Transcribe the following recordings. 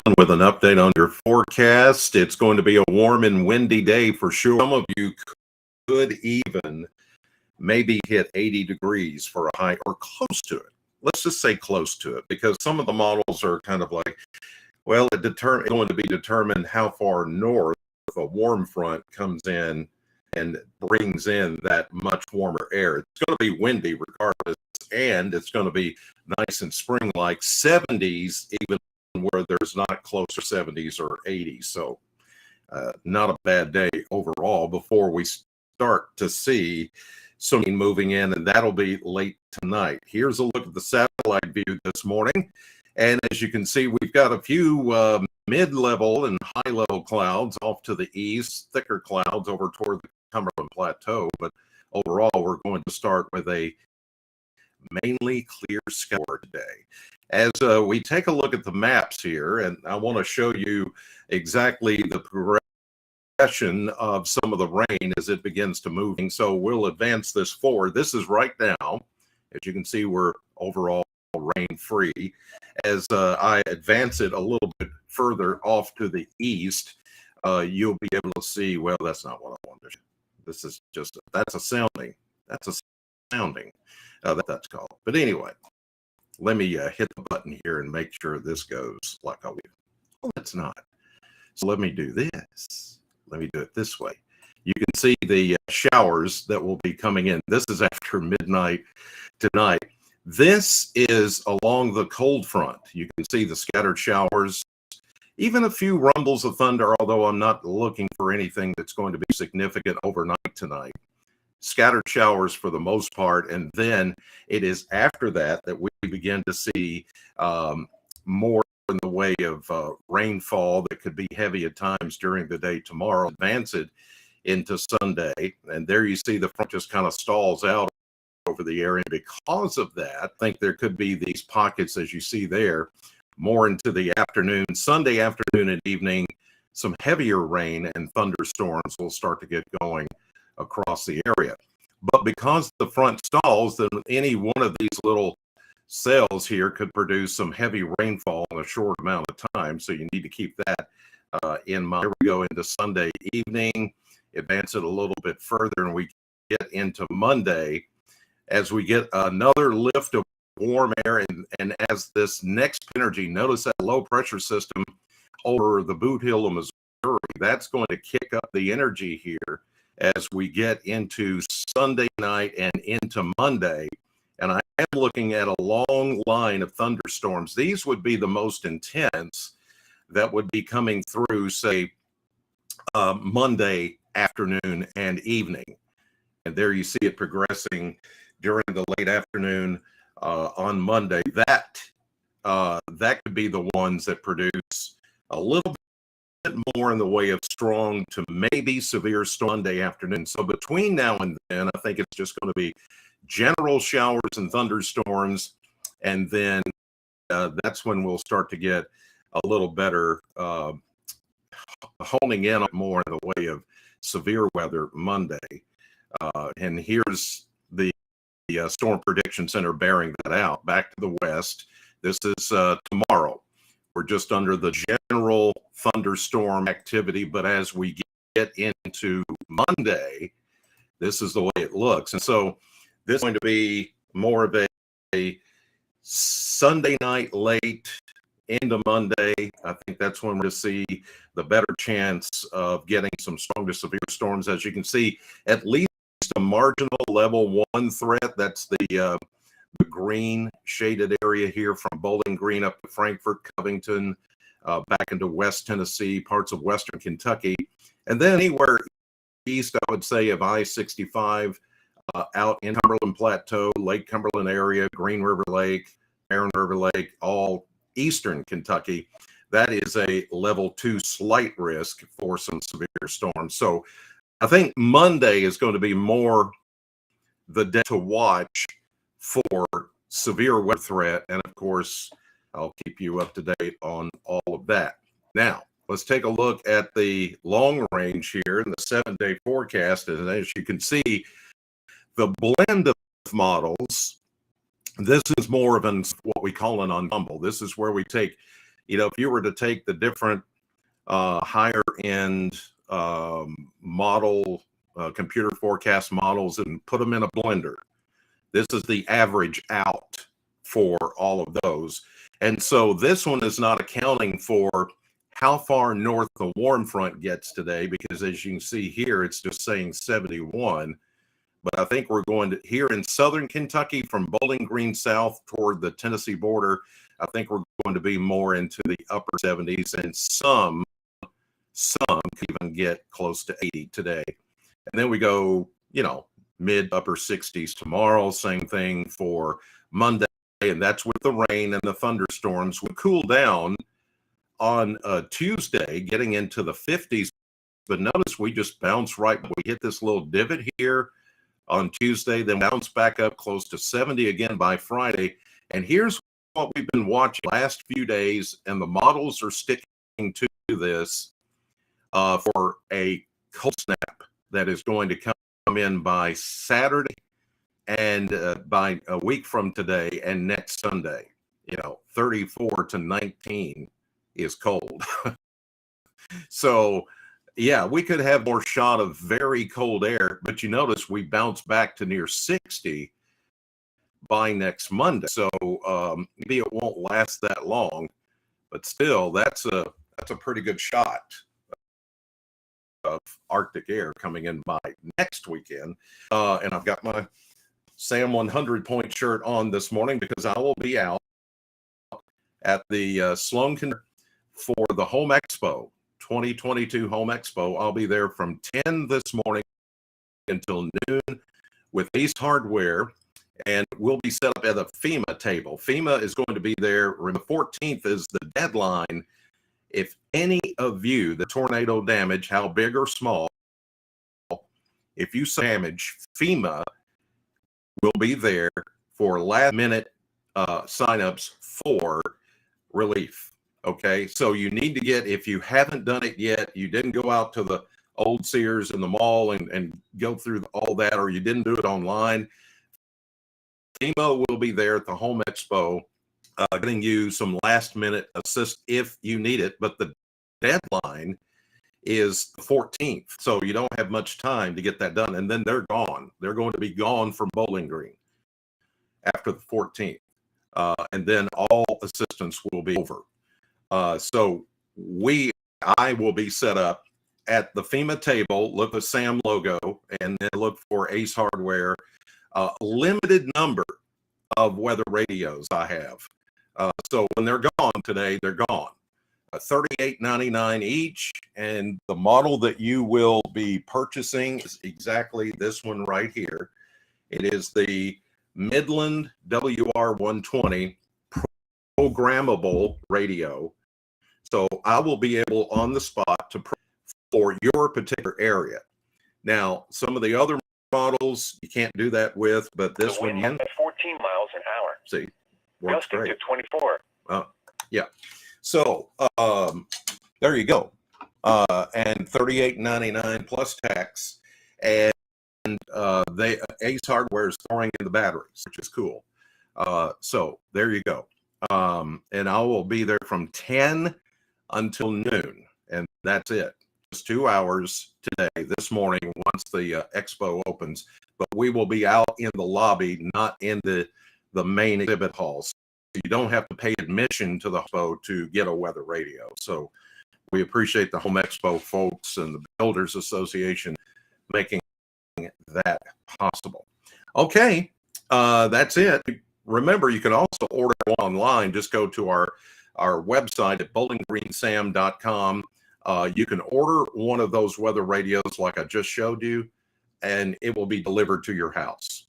Alan with an update on your forecast. It's going to be a warm and windy day for sure. Some of you could even maybe hit 80 degrees for a high or close to it. Let's just say close to it, because some of the models are kind of like, well, it's going to be determined how far north a warm front comes in and brings in that much warmer air. It's going to be windy regardless, and it's going to be nice and spring-like 70s, even where there's not closer 70s or 80s. So not a bad day overall before we start to see some moving in, and that'll be late tonight. Here's a look at the satellite view this morning. And as you can see, we've got a few mid-level and high-level clouds off to the east, thicker clouds over toward the Cumberland Plateau. But overall, we're going to start with a mainly clear sky today. As we take a look at the maps here, and I want to show you exactly the progression of some of the rain as it begins to move. So we'll advance this forward. This is right now. As you can see, we're overall rain-free. As I advance it a little bit further off to the east, you'll be able to see, well, that's not what I wanted. This is just, that's a sounding. That's that's called. But anyway, let me hit the button here and make sure this goes like I would. Oh, it's not. So let me do this. Let me do it this way. You can see the showers that will be coming in. This is after midnight tonight. This is along the cold front. You can see the scattered showers, even a few rumbles of thunder, although I'm not looking for anything that's going to be significant overnight tonight. Scattered showers for the most part, and then it is after that that we begin to see more in the way of rainfall that could be heavy at times during the day tomorrow. Advance it into Sunday, and there you see the front just kind of stalls out over the area. Because of that, I think there could be these pockets, as you see there, more into the afternoon, Sunday afternoon and evening. Some heavier rain and thunderstorms will start to get going across the area. But because the front stalls, then any one of these little cells here could produce some heavy rainfall in a short amount of time. So you need to keep that in mind. Here we go into Sunday evening, advance it a little bit further, and we get into Monday as we get another lift of warm air. And as this next energy, notice that low pressure system over the Boot Hill of Missouri, that's going to kick up the energy here as we get into Sunday night and into Monday. And I am looking at a long line of thunderstorms. These would be the most intense that would be coming through, say, Monday afternoon and evening. And there you see it progressing during the late afternoon on Monday. That could be the ones that produce a little bit more in the way of strong to maybe severe storm Monday afternoon. So between now and then, I think it's just going to be general showers and thunderstorms, and then that's when we'll start to get a little better honing in on more in the way of severe weather Monday. And here's the Storm Prediction Center bearing that out. Back to the west. This is tomorrow. We're just under the general thunderstorm activity, but as we get into Monday, this is the way it looks. And so this is going to be more of a Sunday night late into Monday. I think that's when we'll see the better chance of getting some strong to severe storms. As you can see, at least a marginal level 1 threat. That's the green shaded area here from Bowling Green up to Frankfort, Covington, back into West Tennessee, parts of Western Kentucky. And then anywhere east, I would say, of I-65 out in Cumberland Plateau, Lake Cumberland area, Green River Lake, Barren River Lake, all eastern Kentucky. That is a level 2 slight risk for some severe storms. So I think Monday is going to be more the day to watch for severe weather threat. And of course, I'll keep you up to date on all of that. Now, let's take a look at the long range here in the 7-day forecast. And as you can see, the blend of models, this is more of what we call an ensemble. This is where we take, if you were to take the different higher end model computer forecast models and put them in a blender, this is the average out for all of those. And so this one is not accounting for how far north the warm front gets today, because as you can see here, it's just saying 71. But I think we're going to, here in southern Kentucky from Bowling Green south toward the Tennessee border, I think we're going to be more into the upper 70s, and some could even get close to 80 today. And then we go, mid upper 60s tomorrow. Same thing for Monday, and that's with the rain and the thunderstorms. We cool down on Tuesday, getting into the 50s. But notice we just bounce right. We hit this little divot here on Tuesday, then bounce back up close to 70 again by Friday. And here's what we've been watching the last few days, and the models are sticking to this for a cold snap that is going to come in by Saturday and by a week from today and next Sunday. 34 to 19 is cold. So yeah, we could have more shot of very cold air, but you notice we bounce back to near 60 by next Monday. So maybe it won't last that long, but still that's a pretty good shot of Arctic air coming in by next weekend. And I've got my Sam 100 point shirt on this morning because I will be out at the Sloan Convention for the Home Expo, 2022 Home Expo. I'll be there from 10 this morning until noon with Ace Hardware, and we'll be set up at a FEMA table. FEMA is going to be there. The 14th is the deadline. If any of you, the tornado damage, how big or small, if you damage, FEMA will be there for last minute signups for relief. Okay, so you need to get, if you haven't done it yet, you didn't go out to the old Sears in the mall and go through all that, or you didn't do it online, FEMA will be there at the Home Expo getting you some last minute assist if you need it. But the deadline is the 14th, so you don't have much time to get that done. And then they're gone. They're going to be gone from Bowling Green after the 14th. And then all assistance will be over. So I will be set up at the FEMA table, look at the SAM logo, and then look for Ace Hardware. Limited number of weather radios I have. So when they're gone today, they're gone. $38.99 each, and the model that you will be purchasing is exactly this one right here. It is the Midland WR120 programmable radio. So I will be able on the spot to for your particular area. Now, some of the other models you can't do that with, but this one at 14 miles an hour. See, works great. To 24. Yeah. So there you go. And $38.99 plus tax, and Ace Hardware is throwing in the batteries, which is cool. So there you go. And I will be there from 10 until noon, and that's it. Just 2 hours today, this morning, once the expo opens. But we will be out in the lobby, not in the main exhibit halls. So you don't have to pay admission to the expo to get a weather radio. So we appreciate the Home Expo folks and the Builders Association making that possible. Okay, that's it. Remember, you can also order online. Just go to our website at bowlinggreensam.com. You can order one of those weather radios like I just showed you, and it will be delivered to your house.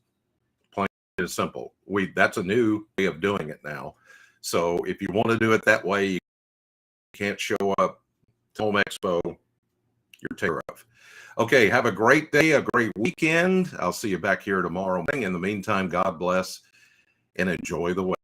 Plain and simple. That's a new way of doing it now. So if you want to do it that way, you can't show up to Home Expo, you're taken care of. Okay, have a great day, a great weekend. I'll see you back here tomorrow morning. In the meantime, God bless and enjoy the weather.